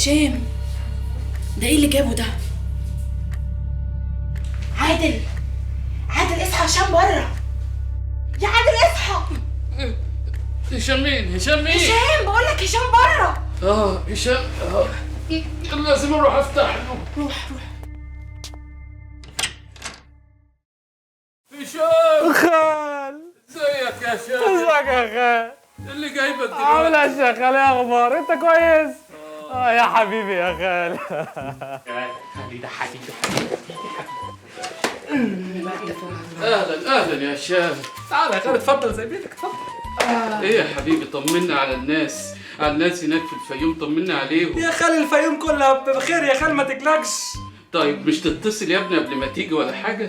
هشام، ده ايه اللي جابه ده؟ عادل، عادل اصحى، هشام بره. يا عادل اصحى. هشام مين؟ هشام مين؟ هشام، بقول لك هشام بره. هشام. لازم اروح افتح له. روح روح. هشام، خال، ازيك يا هشام؟ ازيك يا خال؟ اللي جايبك عامل دلوقتي؟ ايه يا شيخ؟ ايه اخبار؟ انت كويس؟ يا حبيبي يا خال. اهلا اهلا يا هشام. تعال يا خال، اتفضل زي بيتك، اتفضل. ايه يا حبيبي، طمنا على الناس، على الناس هناك في الفيوم، طمنا عليهم. يا خال الفيوم كلها بخير يا خال، ما تقلقش. طيب مش تتصل يا ابني قبل ما تيجي ولا حاجه؟